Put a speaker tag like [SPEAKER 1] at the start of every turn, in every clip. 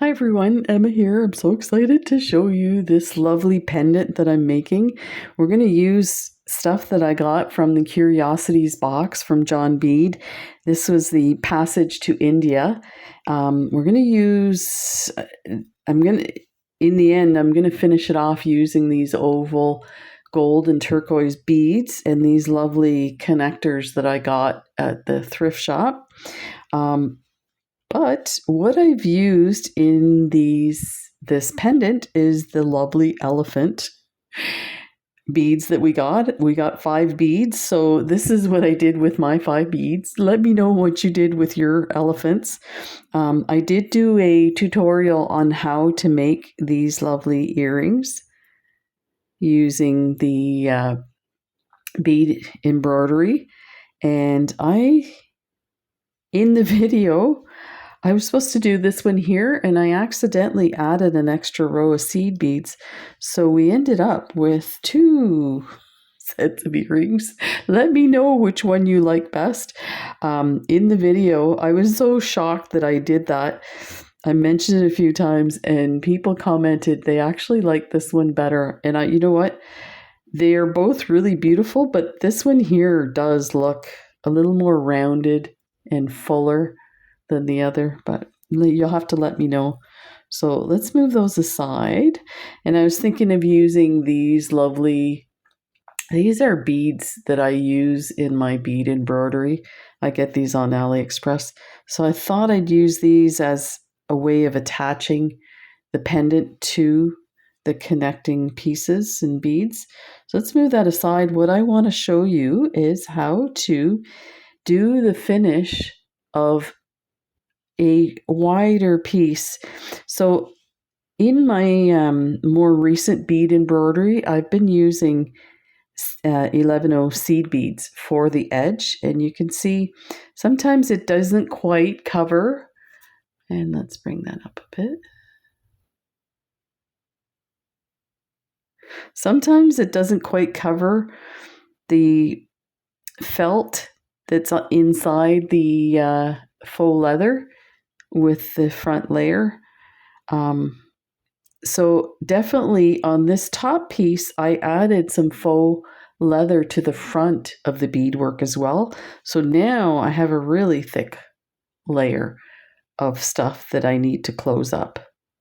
[SPEAKER 1] Hi everyone, Emma here. I'm so excited to show you this lovely pendant that I'm making. We're going to use stuff that I got from the Curiosities box from John Bead. This was the Passage to India. We're going to use, in the end, I'm going to finish it off using these oval gold and turquoise beads and these lovely connectors that I got at the thrift shop. But what I've used in this pendant is the lovely elephant beads that we got. We got 5 beads, so this is what I did with my 5 beads. Let me know what you did with your elephants. I did do a tutorial on how to make these lovely earrings using the bead embroidery, and in the video, I was supposed to do this one here, and I accidentally added an extra row of seed beads. So we ended up with 2 sets of earrings. Let me know which one you like best. In the video, I was so shocked that I did that. I mentioned it a few times, and people commented they actually like this one better. And you know what? They are both really beautiful, but this one here does look a little more rounded and fuller than the other, but you'll have to let me know. So let's move those aside. And I was thinking of using these are beads that I use in my bead embroidery. I get these on AliExpress. So I thought I'd use these as a way of attaching the pendant to the connecting pieces and beads. So let's move that aside. What I want to show you is how to do the finish of a wider piece. So in my more recent bead embroidery, I've been using 11/0 seed beads for the edge, and you can see sometimes it doesn't quite cover. And let's bring that up a bit. Sometimes it doesn't quite cover the felt that's inside the faux leather with the front layer. So definitely on this top piece, I added some faux leather to the front of the beadwork as well. So now I have a really thick layer of stuff that I need to close up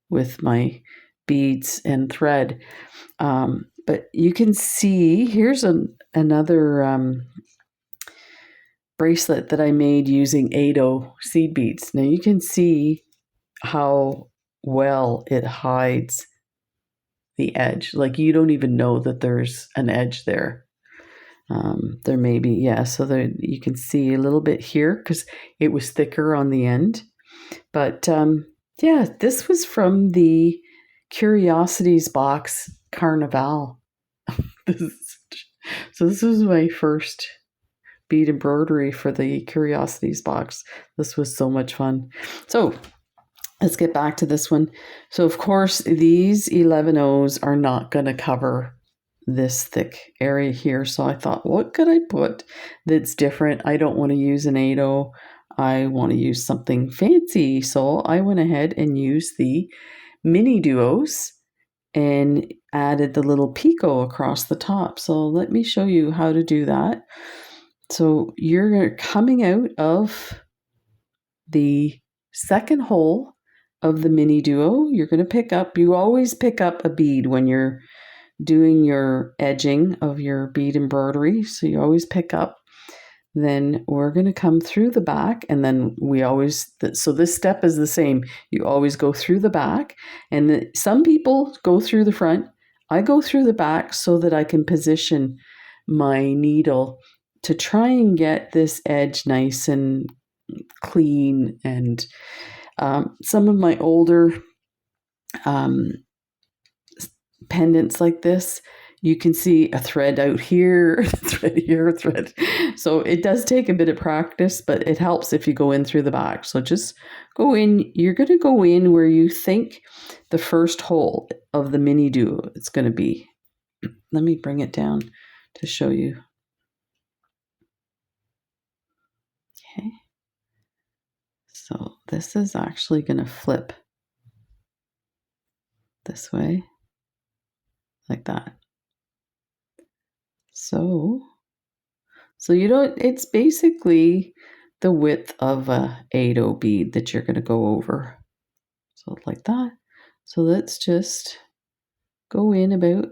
[SPEAKER 1] with my beads and thread. But you can see, here's another bracelet that I made using 8/0 seed beads. Now you can see how well it hides the edge. Like you don't even know that there's an edge there. There may be, yeah, so there you can see a little bit here because it was thicker on the end. But yeah, this was from the Curiosities box Carnival. This was my first bead embroidery for the Curiosities box. This was so much fun. So let's get back to this one. So of course, these 11/0s are not going to cover this thick area here. So I thought, what could I put that's different? I don't want to use an 8/0. I want to use something fancy. So I went ahead and used the mini duos and added the little picot across the top. So let me show you how to do that. So you're coming out of the second hole of the mini duo. You're going to you always pick up a bead when you're doing your edging of your bead embroidery. So you always pick up. Then we're going to come through the back, and then so this step is the same. You always go through the back, and some people go through the front. I go through the back so that I can position my needle to try and get this edge nice and clean. And some of my older pendants like this, you can see a thread out here, a thread here, a thread. So it does take a bit of practice, but it helps if you go in through the back. So just go in. You're going to go in where you think the first hole of the mini duo is going to be. Let me bring it down to show you. Okay. So this is actually going to flip this way, like that. So you don't, it's basically the width of a 8/0 bead that you're going to go over. So like that. So let's just go in about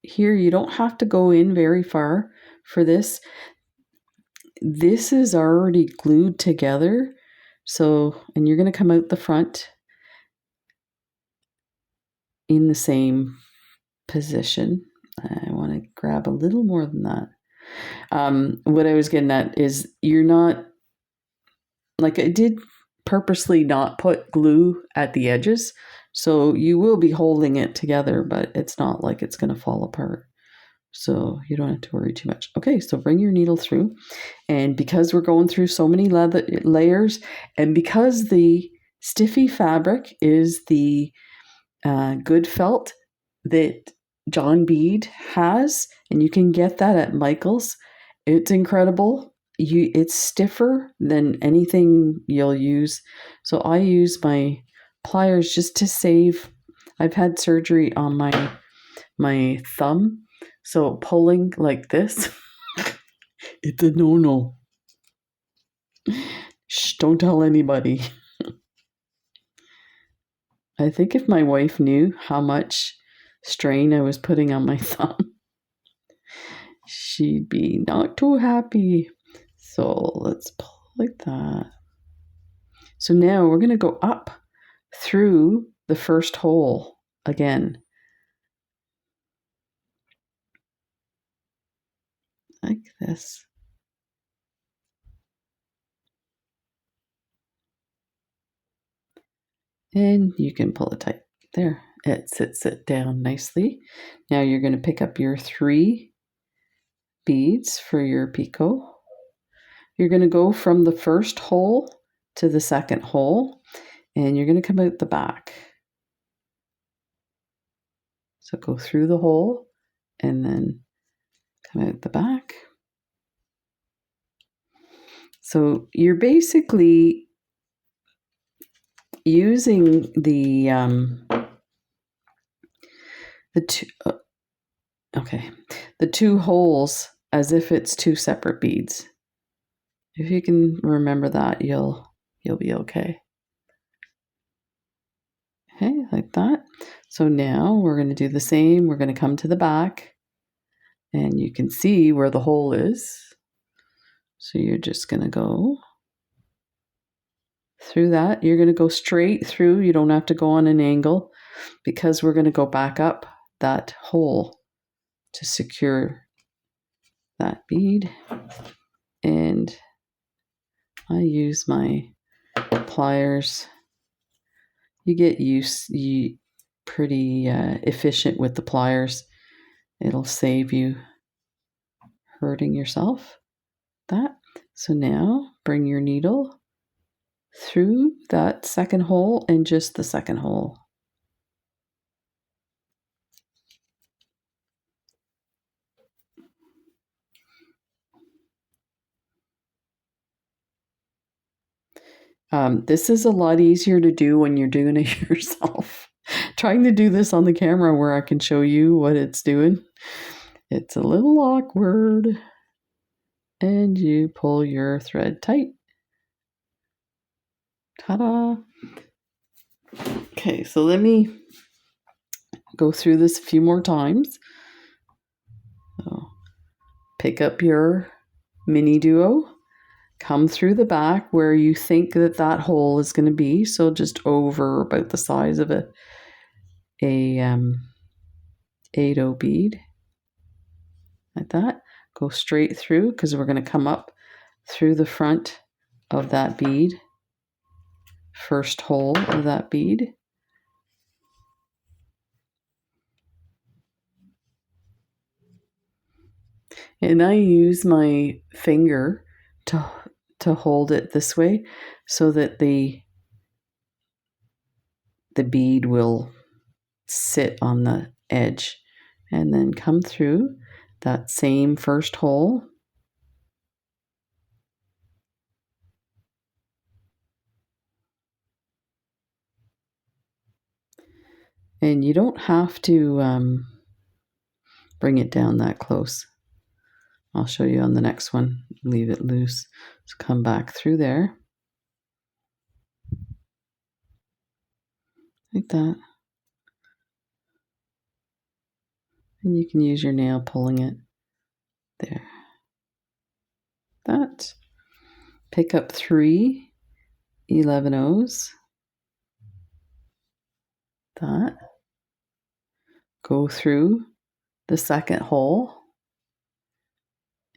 [SPEAKER 1] here. You don't have to go in very far for this. This is already glued together. So, and you're going to come out the front in the same position. I want to grab a little more than that. What I was getting at is you're not, like I did purposely not put glue at the edges. So you will be holding it together, but it's not like it's going to fall apart. So you don't have to worry too much. Okay, so bring your needle through. And because we're going through so many layers, and because the stiffy fabric is the good felt that John Bead has, and you can get that at Michael's, it's incredible. It's stiffer than anything you'll use. So I use my pliers just to save. I've had surgery on my thumb, so pulling like this, it's a no-no. Shh, don't tell anybody. I think if my wife knew how much strain I was putting on my thumb, she'd be not too happy. So let's pull like that. So now we're going to go up through the first hole again. Like this. And you can pull it tight. There, it sits it down nicely. Now you're going to pick up your 3 beads for your picot. You're going to go from the first hole to the second hole, and you're going to come out the back. So go through the hole and then come out the back. So you're basically using the two holes as if it's 2 separate beads. If you can remember that, you'll be okay. Okay, like that. So now we're going to do the same. We're going to come to the back, and you can see where the hole is. So you're just going to go through that. You're going to go straight through. You don't have to go on an angle, because we're going to go back up that hole to secure that bead. And I use my pliers. You get pretty efficient with the pliers. It'll save you hurting yourself. That. So now bring your needle through that second hole and just the second hole. This is a lot easier to do when you're doing it yourself. Trying to do this on the camera where I can show you what it's doing, it's a little awkward. And you pull your thread tight. Ta-da! Okay, so let me go through this a few more times. So pick up your mini duo, come through the back where you think that hole is going to be, so just over about the size of a 8/0 bead, like that. Go straight through, because we're going to come up through the front of that bead, first hole of that bead. And I use my finger to hold it this way, so that the bead will sit on the edge, and then come through that same first hole. And you don't have to bring it down that close. I'll show you on the next one. Leave it loose. So come back through there. Like that. And you can use your nail pulling it. There. That. Pick up 3 11/0s. That. Go through the second hole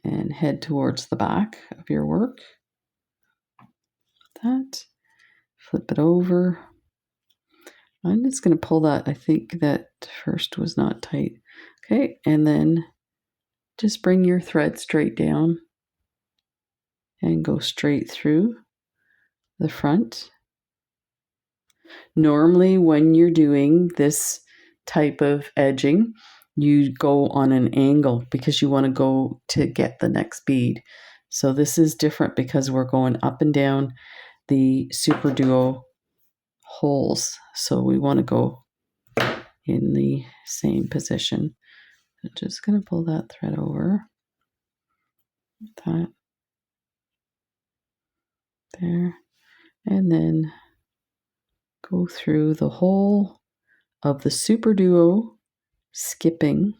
[SPEAKER 1] and head towards the back of your work. That. Flip it over. I'm just going to pull that. I think that first was not tight. Okay, and then just bring your thread straight down and go straight through the front. Normally, when you're doing this type of edging, you go on an angle because you want to go to get the next bead. So this is different because we're going up and down the Super Duo holes. So we want to go in the same position. I'm just going to pull that thread over. That. There. And then go through the whole of the Super Duo, skipping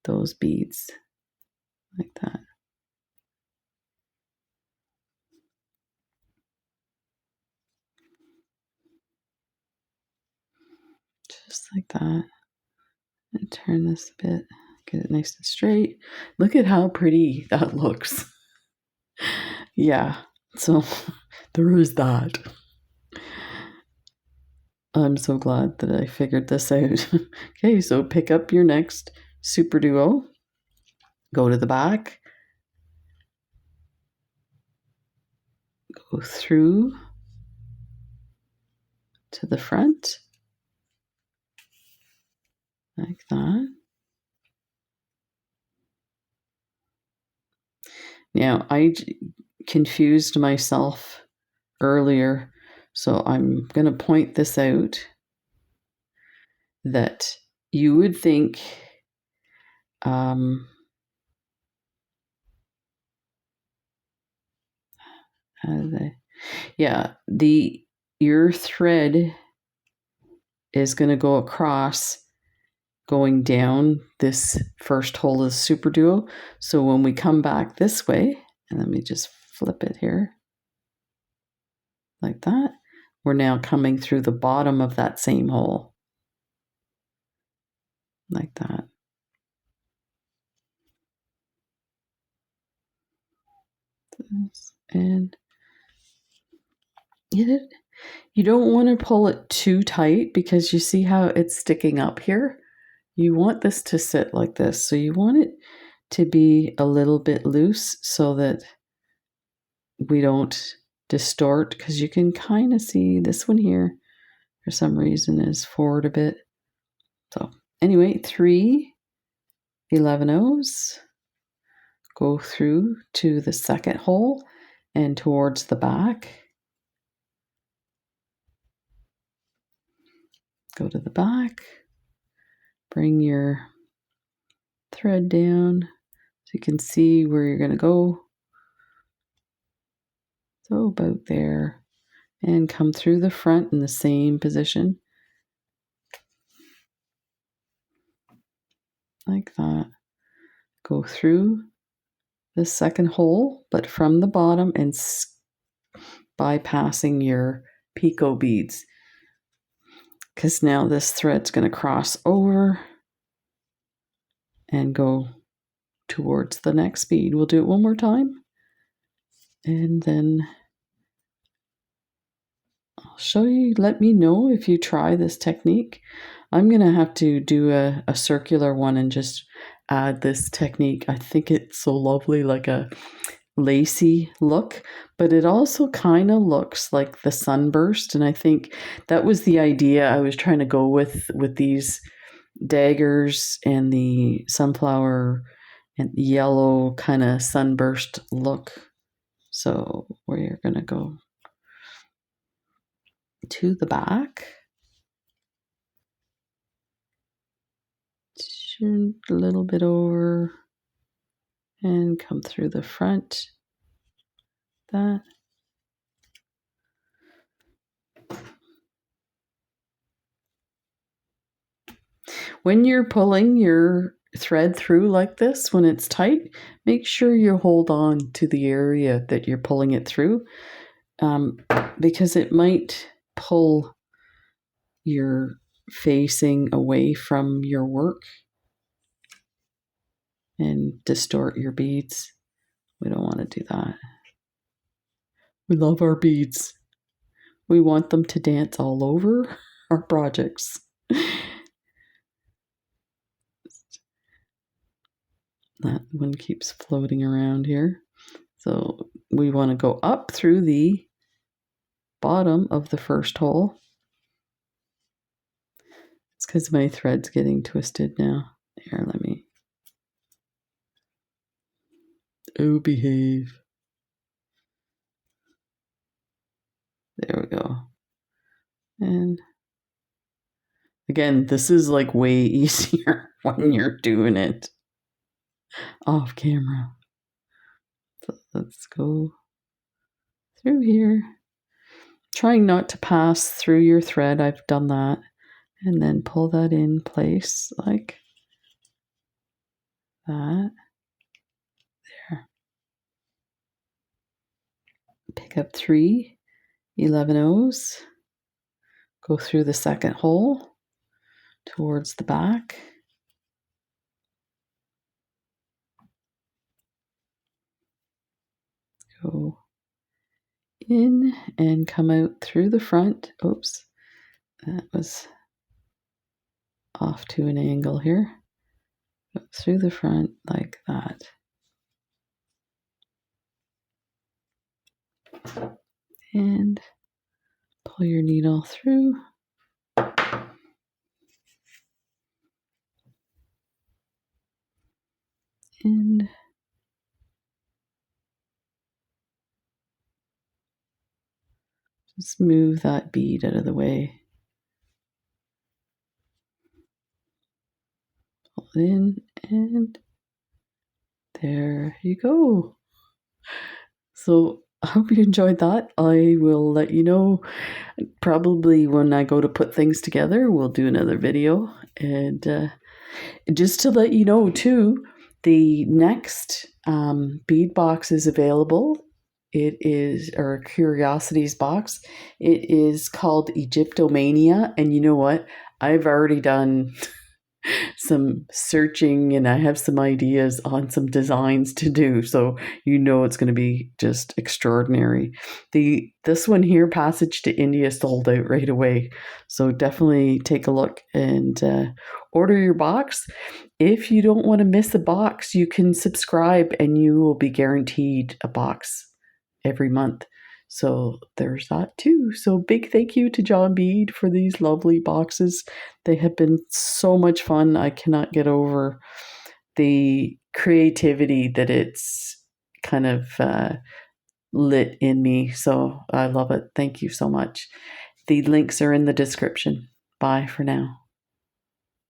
[SPEAKER 1] those beads like that. Just like that. And turn this a bit, get it nice and straight. Look at how pretty that looks. Yeah, so there is that. I'm so glad that I figured this out. Okay, so pick up your next Super Duo. Go to the back. Go through to the front. Like that. Now, I confused myself earlier, so I'm going to point this out, that you would think your thread is going to go across, going down this first hole of the Super Duo. So when we come back this way, and let me just flip it here like that, we're now coming through the bottom of that same hole like that. And you don't want to pull it too tight because you see how it's sticking up here. You want this to sit like this. So you want it to be a little bit loose so that we don't distort, because you can kind of see this one here for some reason is forward a bit. So anyway, 3 11/0s. Go through to the second hole and towards the back. Go to the back. Bring your thread down so you can see where you're going to go. So about there. And come through the front in the same position. Like that. Go through the second hole, but from the bottom and bypassing your picot beads. Because now this thread's going to cross over and go towards the next bead. We'll do it one more time. And then I'll show you. Let me know if you try this technique. I'm going to have to do a circular one and just add this technique. I think it's so lovely, like a lacy look, but it also kind of looks like the sunburst. And I think that was the idea I was trying to go with these daggers and the sunflower and yellow kind of sunburst look. So we're going to go to the back turn a little bit over and come through the front. That. When you're pulling your thread through like this, when it's tight, make sure you hold on to the area that you're pulling it through, because it might pull your facing away from your work and distort your beads. We don't want to do that. We love our beads. We want them to dance all over our projects. That one keeps floating around here. So we want to go up through the bottom of the first hole. It's because my thread's getting twisted now. Here, let me. Oh, behave. There we go. And again, this is like way easier when you're doing it off camera. So let's go through here. Trying not to pass through your thread. I've done that. And then pull that in place like that. There. Pick up 3 11/0s. Go through the second hole towards the back. Go in and come out through the front. Oops, that was off to an angle here. Go through the front like that. And pull your needle through. And just move that bead out of the way. Pull it in, and there you go. So I hope you enjoyed that. I will let you know probably when I go to put things together. We'll do another video. And just to let you know too, the next bead box is available. It is our Curiosities box. It is called Egyptomania. And you know what? I've already done some searching and I have some ideas on some designs to do. So you know it's going to be just extraordinary. This one here, Passage to India, sold out right away. So definitely take a look and order your box. If you don't want to miss a box, you can subscribe and you will be guaranteed a box every month. So there's that too. So big thank you to John Bead for these lovely boxes. They have been so much fun. I cannot get over the creativity that it's kind of lit in me. So I love it. Thank you so much. The links are in the description. Bye for now.